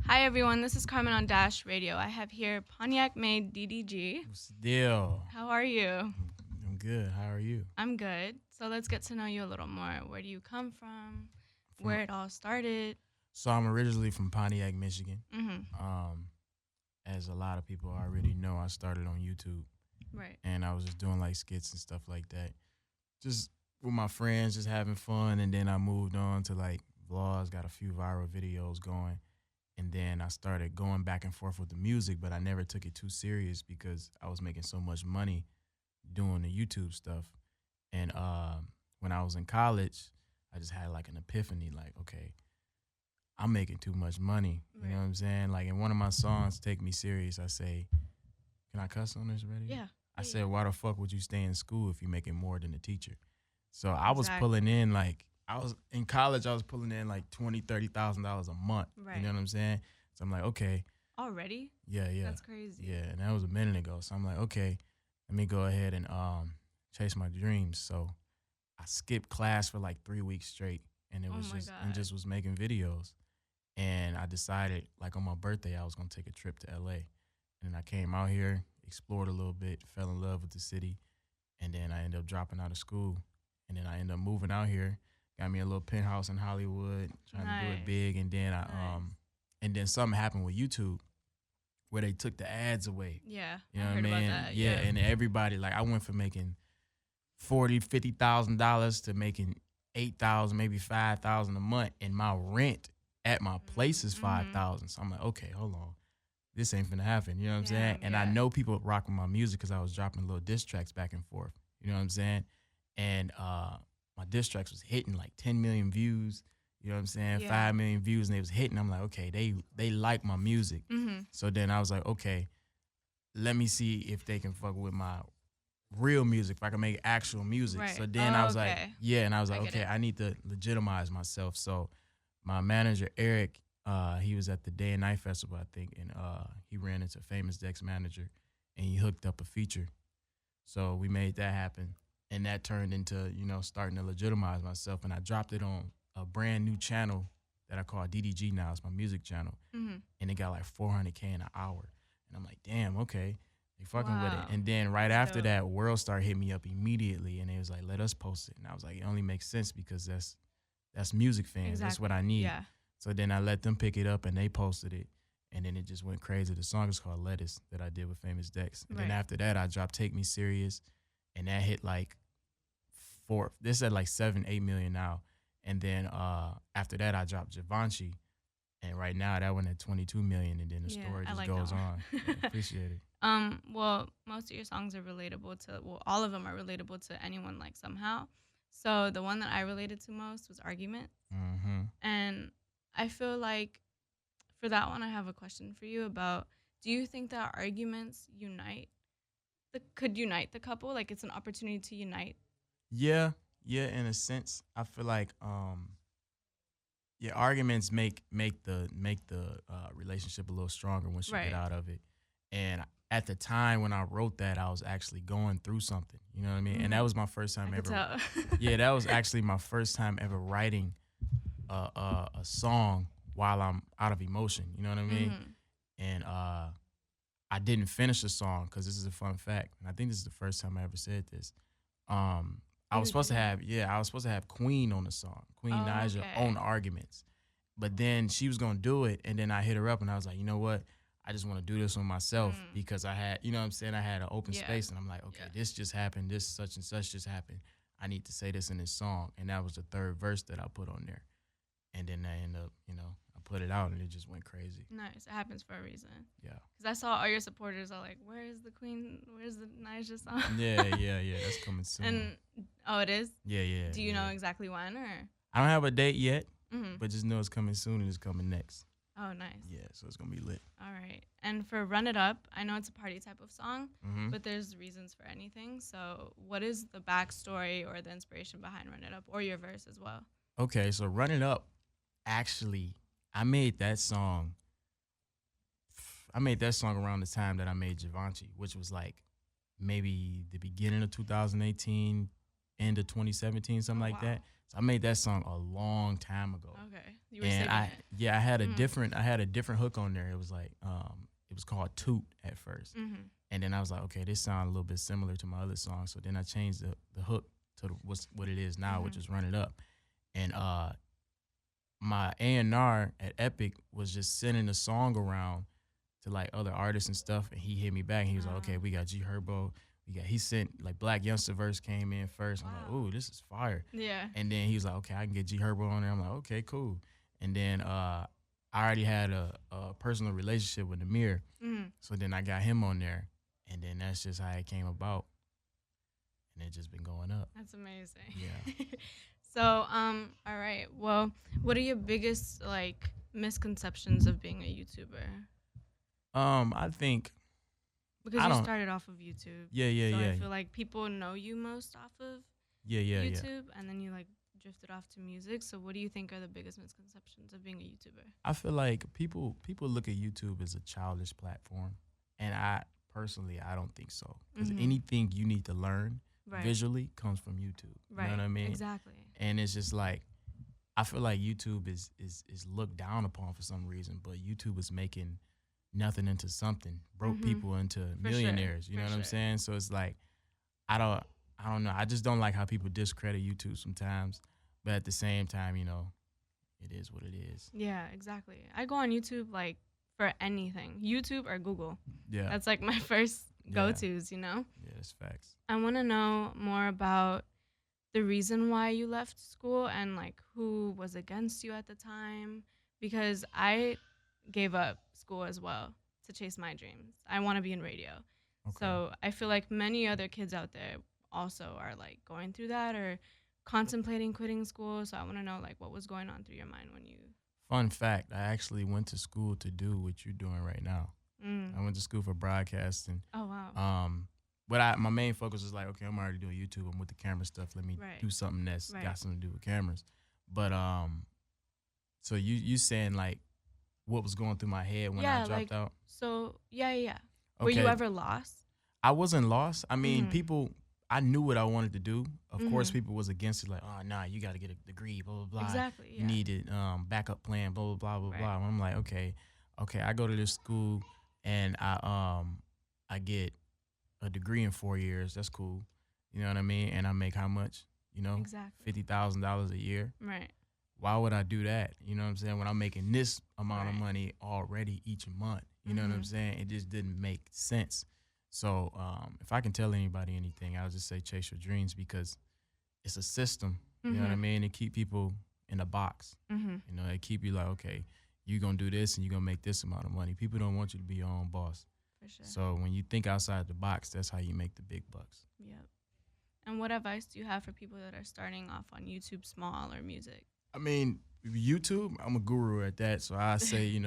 Hi everyone, this is Carmen on Dash Radio. I have here Pontiac made DDG. What's the deal? How are you? I'm good. How are you? I'm good. So let's get to know you a little more. Where do you come from? From Where it all started? so I'm originally from Pontiac, Michigan. Mhm. Um, as a lot of people already know, I started on YouTube Right. and I was just doing like skits and stuff like that, just with my friends, just having fun. And then I moved on to like vlogs, got a few viral videos going, and then I started going back and forth with the music, but I never took it too serious because I was making so much money doing the YouTube stuff. And when I was in college, I just had like an epiphany, like, okay, I'm making too much money. You know Right. what I'm saying? Like in one of my songs, Take Me Serious, I say, can I cuss on this radio? Yeah. I Yeah. said, why the fuck would you stay in school if you're making more than a teacher? So I was pulling Exactly. in like, I was in college, I was pulling in like $20,000, $30,000 a month. You know Right. what I'm saying? So I'm like, okay, Already? yeah, yeah, That's crazy. yeah. And that was a minute ago. So I'm like, okay, let me go ahead and chase my dreams. So I skipped class for like 3 weeks straight, and it Oh was my just god. was making videos. And I decided, like on my birthday, I was gonna take a trip to LA. And I came out here, explored a little bit, fell in love with the city, and then I ended up dropping out of school. And then I ended up moving out here, got me a little penthouse in Hollywood, trying to do it Nice. big. And then Nice. and then something happened with YouTube where they took the ads away. Yeah, You I know what I heard about mean? that. Yeah, Yeah. and everybody, like I went from making 40, $50,000 to making 8,000, maybe 5,000 a month, and my rent at my place is Mhm. 5,000. So I'm like, okay, hold on, this ain't finna happen. You know what I'm saying? Damn. And I Yeah. know people rocking my music because I was dropping little diss tracks back and forth. You know what I'm saying? And my diss tracks was hitting like 10 million views. You know what I'm saying? Yeah. 5 million views, and they was hitting. I'm like, okay, they like my music. Mhm. So then I was like, okay, let me see if they can fuck with my real music, if I can make actual music. Right. So then I Oh, was like, okay. yeah, and I was I like, get okay, it. I need to legitimize myself. So my manager Eric, he was at the Day and Night Festival, I think, and he ran into Famous Dex manager, and he hooked up a feature. So we made that happen, and that turned into starting to legitimize myself, and I dropped it on a brand new channel that I call DDG now. It's my music channel, Mhm. and it got like 400K in an hour, and I'm like, damn, okay. They fucking with it. Wow. And then right That's after dope. that, World Star hit me up immediately and they was like, let us post it. And I was like, it only makes sense because that's music fans. That's what I Exactly. need. Yeah. So then I let them pick it up and they posted it. And then it just went crazy. The song is called Lettuce that I did with Famous Dex. And then Right. after that, I dropped Take Me Serious. And that hit like this at like 7, 8 million now. And then after that, I dropped Givenchy. And right now, that one at 22 million. And then the Yeah, story I just like that goes on. Yeah, one. appreciate it. Well, most of your songs are relatable to, well, all of them are relatable to anyone like somehow. So the one that I related to most was Argument. Mm-hmm. And I feel like for that one, I have a question for you about, do you think that arguments could unite the couple? Like it's an opportunity to unite? Yeah, yeah, in a sense. I feel like yeah, arguments make the relationship a little stronger once you get Right. out of it. And at the time when I wrote that, I was actually going through something. You know what I mean? And that Mm-hmm. was my first I time could ever. tell. Yeah, that was actually my first time ever writing a song while I'm out of emotion. You know what I mean? Mm-hmm. And I didn't finish the song because this is a fun fact, and I think this is the first time I ever said this. Um, Oh, you didn't? I was supposed to have Queen on the song, Queen Oh, Naja on okay. Arguments, but then she was gonna do it, and then I hit her up, and I was like, you know what? I just want to do this with myself Mm. because I had, you know what I'm saying, I had an open Yeah. space, and I'm like, okay, Yeah. this just happened, this such and such just happened. I need to say this in this song, and that was the third verse that I put on there, and then I end up, I put it out, and it just went crazy. Nice. It happens for a reason. Yeah. Because I saw all your supporters are like, where is the Queen? Where's the Niger song? Yeah, yeah, yeah. That's coming soon. And, oh, it is? Yeah, yeah, Do you know yeah. exactly when or? I don't have a date yet, Mm-hmm. but just know it's coming soon and it's coming next. Oh, nice. Yeah, so it's gonna be lit. All right. And for Run It Up, I know it's a party type of song, Mm-hmm. but there's reasons for anything. So, what is the backstory or the inspiration behind Run It Up or your verse as well? Okay, so Run It Up, actually, I made that song. I made that song around the time that I made Givenchy, which was like maybe the beginning of 2018, end of 2017, something Oh, like wow. that. So I made that song a long time ago. Okay. You were And saving I it. yeah, I had a Mhm. different hook on there. It was like it was called Toot at first. Mhm. And then I was like, okay, this sounds a little bit similar to my other song. So then I changed the hook to what it is now, which Mhm. is Run It Up. And my A&R at Epic was just sending the song around to like other artists and stuff, and he hit me back and he was like, okay, we got G Herbo. He sent like Black Youngster verse came in first. I'm like, Wow. ooh, this is fire. Yeah. And then he was like, okay, I can get G Herbo on there. I'm like, okay, cool. And then I already had a personal relationship with Amir. Mhm. So then I got him on there. And then that's just how it came about. And it just been going up. That's amazing. Yeah. So, all right. Well, what are your biggest like misconceptions of being a YouTuber? I think Because I you don't started off of YouTube. yeah, yeah, So I yeah. feel like people know you most off of Yeah. YouTube, and then you like drifted off to music. So what do you think are the biggest misconceptions of being a YouTuber? I feel like people look at YouTube as a childish platform, and I personally I don't think so. Because Mhm. anything you need to learn Right. visually comes from YouTube. You know Right. what I mean? Exactly. And it's just like I feel like YouTube is looked down upon for some reason, but YouTube is making nothing into something, broke Mhm. people into For sure. millionaires. You For know what I'm sure. saying? So it's like I don't I don't know. I just don't like how people discredit YouTube sometimes, but at the same time, it is what it is. Yeah, exactly. I go on YouTube like for anything, YouTube or Google. Yeah, That's like my first yeah, go-tos, you know? yeah. That's facts. I want to know more about the reason why you left school and like who was against you at the time because I gave up school as well to chase my dreams. I want to be in radio. Okay. So, I feel like many other kids out there also are like going through that or contemplating quitting school. So, I want to know like what was going on through your mind when you Fun fact: I actually went to school to do what you're doing right now. I went to school for broadcasting. Oh wow. But my main focus was like, okay, I'm already doing YouTube. I'm with the camera stuff. Let me Right. do something that's Right. got something to do with cameras. But so you saying like what was going through my head when I Yeah, dropped like out? so yeah. Were you Okay, ever lost? I wasn't lost. I mean, Mhm. people. I knew what I wanted to do. Of course, Mhm. people was against it, like, oh, nah, you got to get a degree, blah blah blah. Exactly, You yeah. needed backup plan, blah blah blah blah Right. blah. And I'm like, okay. I go to this school and I get a degree in 4 years. That's cool. You know what I mean? And I make how much? Exactly. $50,000 a year. Right. Why would I do that? You know what I'm saying? When I'm making this amount of Right. money already each month, you know what I'm Mhm. saying? It just didn't make sense. So if I can tell anybody anything, I'll just say chase your dreams because it's a system. You know what I Mhm. mean? It keep people in a box. Mhm. It keep you like, okay, you're gonna do this and you're gonna make this amount of money. People don't want you to be your own boss. For sure. So when you think outside the box, that's how you make the big bucks. Yep. And what advice do you have for people that are starting off on YouTube small or music? I mean, YouTube, I'm a guru at that. So I say,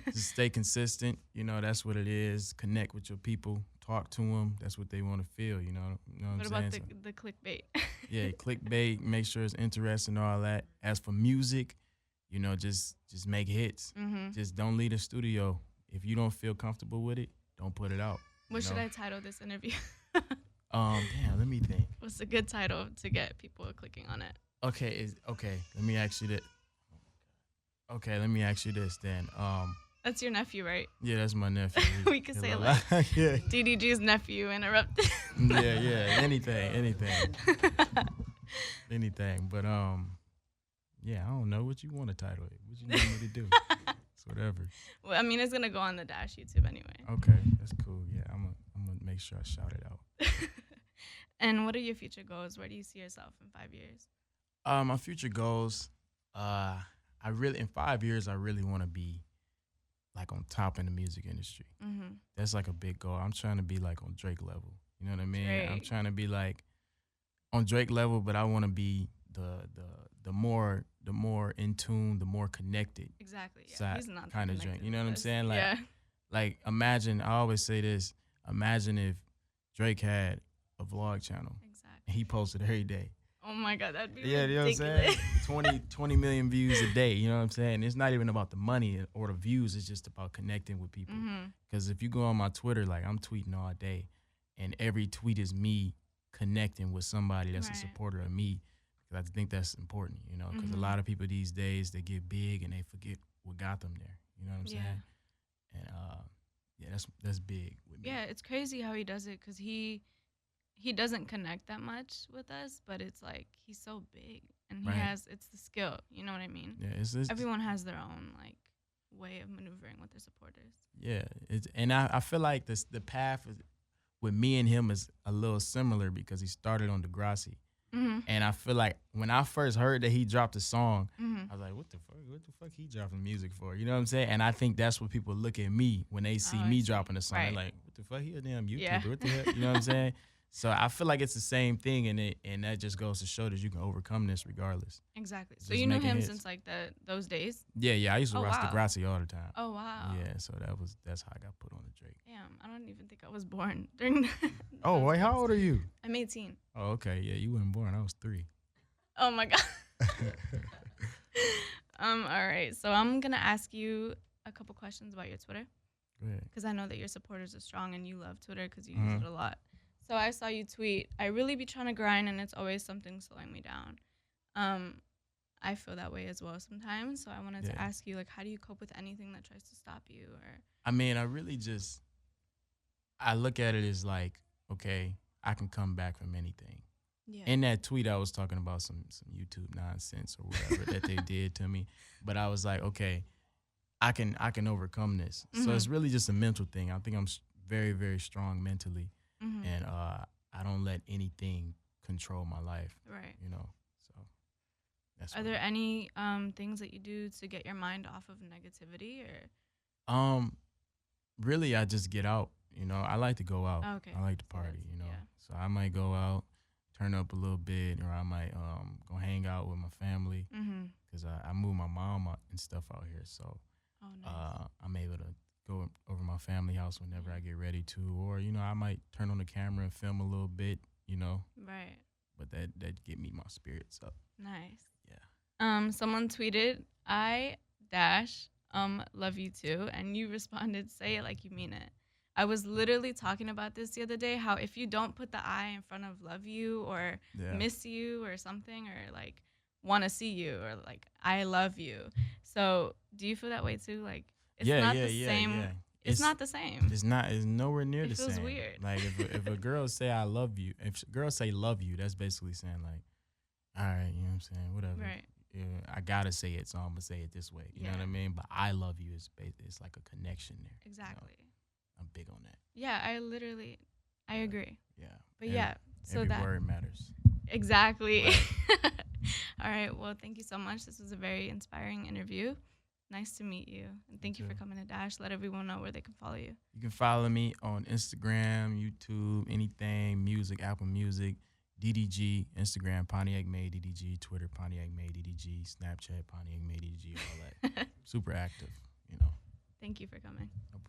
just stay consistent. That's what it is. Connect with your people. Talk to them. That's what they want to feel. You know what I'm What saying? about So, the clickbait? yeah, clickbait. Make sure it's interesting and all that. As for music, just make hits. Mhm. Just don't leave the studio. If you don't feel comfortable with it, don't put it out. What should I title this interview? Damn. Let me think. What's a good title to get people clicking on it? Okay. Let me ask you that. Okay, let me ask you this then. That's your nephew, right? Yeah, that's my nephew. We could say like yeah. Ddg'S nephew interrupted. Yeah. Anything. But yeah, I don't know what you want to title it. What you need me to do? It's whatever. Well, I mean, it's gonna go on the Dash YouTube anyway. Okay, that's cool. Yeah, I'm gonna make sure I shout it out. And what are your future goals? Where do you see yourself in 5 years? My future goals. In 5 years, I really want to be like on top in the music industry. Mhm. That's like a big goal. I'm trying to be like on Drake level. You know what I mean? I'm Drake. trying to be like on Drake level, but I want to be the more in tune, the more connected Exactly. Yeah. side He's not kind of connected drink. You know what with I'm us. saying? Yeah. Like imagine. I always say this. Imagine if Drake had a vlog channel Exactly. and he posted every day. Oh my God, that'd be Yeah, you know what I'm ridiculous. saying? 20 million views a day. You know what I'm saying? It's not even about the money or the views. It's just about connecting with people. Mhm. Because if you go on my Twitter, like I'm tweeting all day, and every tweet is me connecting with somebody that's a Right. supporter of me. 'Cause I think that's important, you know, because a Mhm. lot of people these days they get big and they forget what got them there. You know what I'm Yeah. saying? And yeah, that's big with me. Yeah, it's crazy how he does it cuz he doesn't connect that much with us, but it's like he's so big and he Right? has it's the skill, you know what I mean? Yeah, it's Everyone has their own like way of maneuvering with their supporters. yeah, it's and I feel like the path with me and him is a little similar because he started on Degrassi. Mhm. And I feel like when I first heard that he dropped a song, Mhm. I was like, what the fuck? What the fuck he dropping music for? You know what I'm saying? And I think that's what people look at me when they Oh, see I me see. dropping a song. They're Right. like, what the fuck? He a damn Yeah. YouTuber. What the hell? You know what I'm saying? So I feel like it's the same thing, and that just goes to show that you can overcome this regardless. Exactly. So Just you knew making him hits. since like those days? Yeah, yeah. I used to Oh watch wow. Degrassi all the time. Oh wow. Yeah, so that's how I got put on the Drake. Damn, I don't even think I was born during Oh, those wait, how days. old are you? I'm 18. Oh, okay. Yeah, you weren't born. I was 3. Oh my god. All right. So I'm gonna ask you a couple questions about your Twitter Go ahead. because I know that your supporters are strong and you love Twitter because you use Mm-hmm. it a lot. So I saw you tweet, "I really be trying to grind and it's always something slowing me down." Um, I feel that way as well sometimes. So I wanted to Yeah. ask you, like, how do you cope with anything that tries to stop you? Or I mean, I really just I look at it as like, okay, I can come back from anything. yeah. In that tweet, I was talking about some YouTube nonsense or whatever that they did to me, but I was like, okay, I can overcome this. So it's Mhm. really just a mental thing. I think I'm very very strong mentally, Mhm. and I don't let anything control my life. Right. You know, so that's Are really there any things that you do to get your mind off of negativity or? um really I just get out. You know, I like to go out. Oh, okay. I like to See, party. that's You know, yeah. so I might go out, turn up a little bit, or I might go hang out with my family Mhm. because I moved my mom out and stuff out here. So Oh, nice. I'm able to go over my family house whenever Mhm. I get ready to, or you know, I might turn on the camera and film a little bit. You know, Right. but that get me my spirits up. Nice. Yeah. Someone tweeted, "I dash love you too," and you responded, "Say it like you mean it." I was literally talking about this the other day. How if you don't put the I in front of love you or Yeah. miss you or something or like want to see you or like I love you. So do you feel that way too? Like it's Yeah, not yeah, the yeah, same. yeah. It's It's not the same. it's nowhere near It the feels same. weird. Like if a girl say I love you, if a girl say love you, that's basically saying like, all right, you know what I'm saying, whatever. Right. Yeah, I gotta say it, so I'm gonna say it this way. You know what Yeah. I mean? But I love you is it's like a connection there. You know, Exactly. I'm big on that. Yeah. I Yeah, agree. yeah. But yeah. So Every that word matters. exactly. Right. All right. Well, thank you so much. This was a very inspiring interview. Nice to meet you. And You thank you for too. coming to Dash. Let everyone know where they can follow you. You can follow me on Instagram, YouTube, anything, music, Apple Music, DDG, Instagram, Pontiac May DDG, Twitter, Pontiac May DDG, Snapchat, Pontiac May DDG, all that. Super active, you know. Thank you for coming. No